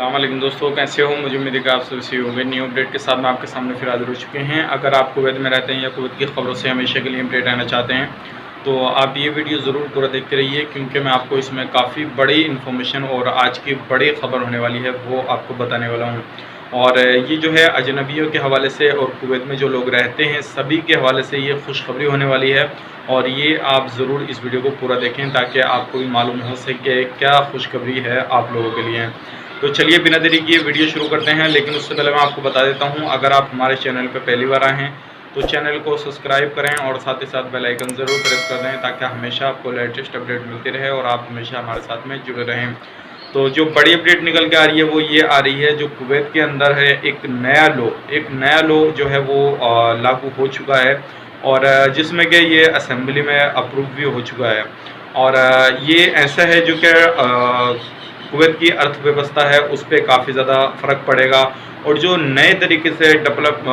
अस्सलाम वालेकुम दोस्तों, कैसे हो? मुझे उम्मीद है कि आप सब सही होंगे। न्यू अपडेट के साथ मैं आपके सामने फिर हाजिर हो चुके हैं। अगर आप कुवैत में रहते हैं या कुवैत की ख़बरों से हमेशा के लिए अपडेट रहना चाहते हैं तो आप ये वीडियो ज़रूर पूरा देखते रहिए, क्योंकि मैं आपको इसमें काफ़ी बड़ी इन्फॉर्मेशन और आज की बड़ी ख़बर होने वाली है वो आपको बताने वाला हूँ। और ये जो है अजनबियों के हवाले से और कुवैत में जो लोग रहते हैं सभी के हवाले से ये खुशखबरी होने वाली है। और ये आप ज़रूर इस वीडियो को पूरा देखें ताकि आपको भी मालूम हो सके क्या खुशखबरी है आप लोगों के लिए। तो चलिए बिना देरी किए वीडियो शुरू करते हैं। लेकिन उससे पहले मैं आपको बता देता हूं, अगर आप हमारे चैनल पर पहली बार आए हैं तो चैनल को सब्सक्राइब करें और साथ ही साथ बेल आइकन ज़रूर प्रेस कर दें ताकि हमेशा आपको लेटेस्ट अपडेट मिलती रहे और आप हमेशा हमारे साथ में जुड़े रहें। तो जो बड़ी अपडेट निकल के आ रही है वो ये आ रही है, जो कुवैत के अंदर है एक नया लॉ जो है वो लागू हो चुका है और जिसमें कि ये असेंबली में अप्रूव भी हो चुका है। और ये ऐसा है जो कि कुवैत की अर्थव्यवस्था है उस पर काफ़ी ज़्यादा फ़र्क पड़ेगा और जो नए तरीके से डेवलप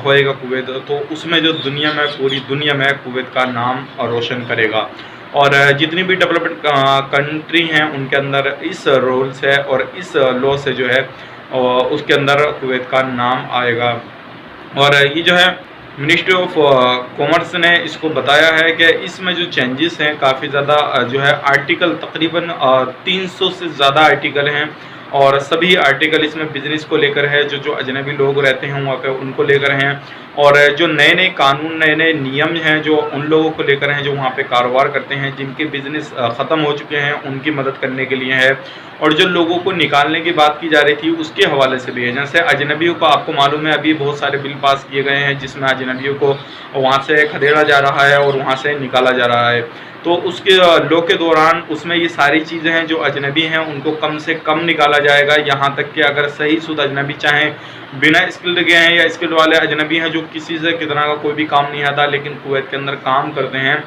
होएगा कुवैत, तो उसमें जो पूरी दुनिया में कुवैत का नाम रोशन करेगा। और जितनी भी डेवलप्ड कंट्री हैं उनके अंदर इस रूल से और इस लॉ से जो है उसके अंदर कुवैत का नाम आएगा। और ये जो है मिनिस्ट्री ऑफ कॉमर्स ने इसको बताया है कि इसमें जो चेंजेस हैं काफ़ी ज़्यादा जो है आर्टिकल तकरीबन 300 से ज़्यादा आर्टिकल हैं और सभी आर्टिकल इसमें बिजनेस को लेकर है, जो अजनबी लोग रहते हैं वहाँ पे उनको लेकर हैं। और जो नए नए कानून नए नए नियम हैं जो उन लोगों को लेकर हैं जो वहाँ पे कारोबार करते हैं, जिनके बिजनेस ख़त्म हो चुके हैं उनकी मदद करने के लिए है। और जो लोगों को निकालने की बात की जा रही थी उसके हवाले से भी है। जैसे अजनबियों को आपको मालूम है अभी बहुत सारे बिल पास किए गए हैं जिसमें अजनबियों को वहाँ से खदेड़ा जा रहा है और वहाँ से निकाला जा रहा है। तो उसके लॉ के दौरान उसमें ये सारी चीज़ें हैं, जो अजनबी हैं उनको कम से कम निकाला जाएगा। यहाँ तक कि अगर सही शुद्ध अजनबी चाहें बिना स्किल्ड के हैं या स्किल्ड वाले अजनबी हैं जो किसी से कितना का कोई भी काम नहीं आता लेकिन कुवैत के अंदर काम करते हैं,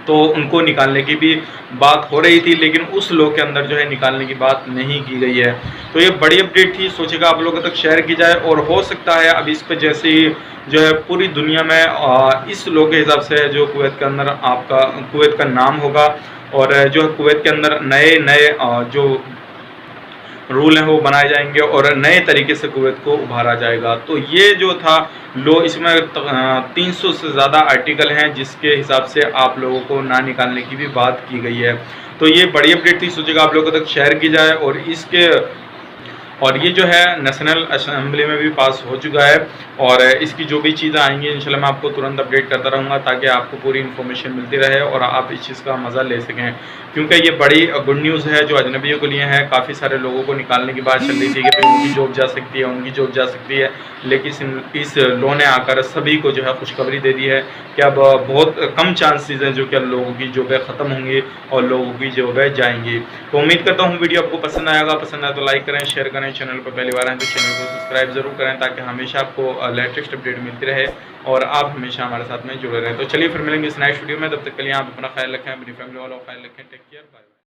तो उनको निकालने की भी बात हो रही थी, लेकिन उस लॉ के अंदर जो है निकालने की बात नहीं की गई है। तो ये बड़ी अपडेट थी, सोचेगा आप लोगों तक शेयर की जाए। और हो सकता है अब इस पर जैसे ही जो है पूरी दुनिया में इस लॉ के हिसाब से जो कुवैत के अंदर आपका कुवैत का नाम होगा और जो है कुवैत के अंदर नए नए जो रूल हैं वो बनाए जाएंगे और नए तरीके से कुवैत को उभारा जाएगा। तो ये जो था लो, इसमें 300 से ज़्यादा आर्टिकल हैं जिसके हिसाब से आप लोगों को ना निकालने की भी बात की गई है। तो ये बड़ी अपडेट थी, सोचेगा आप लोगों तक शेयर की जाए। और ये जो है नेशनल असेंबली में भी पास हो चुका है और इसकी जो भी चीज़ें आएंगी इंशाल्लाह मैं आपको तुरंत अपडेट करता रहूँगा ताकि आपको पूरी इन्फॉर्मेशन मिलती रहे और आप इस चीज़ का मज़ा ले सकें। क्योंकि ये बड़ी गुड न्यूज़ है जो अजनबियों के लिए है। काफ़ी सारे लोगों को निकालने की बात चल रही थी कि उनकी जॉब जा सकती है, उनकी जॉब जा सकती है, लेकिन इस लॉ ने आकर सभी को जो है खुशखबरी दे दी है कि अब बहुत कम चांसेस हैं जो कि लोगों की जॉबें ख़त्म होंगी और लोगों की जॉबें जाएंगी। तो उम्मीद करता हूँ वीडियो आपको पसंद आएगा। पसंद आए तो लाइक करें, शेयर करें, चैनल पर पहली बार आए तो चैनल को सब्सक्राइब जरूर करें ताकि हमेशा आपको लेटेस्ट अपडेट मिलती रहे और आप हमेशा हमारे साथ में जुड़े रहें। तो चलिए फिर मिलेंगे इस नेक्स्ट वीडियो में, तब तक के लिए आप अपना ख्याल रखें, अपनी फैमिली वालों का ख्याल रखें। Take care, bye.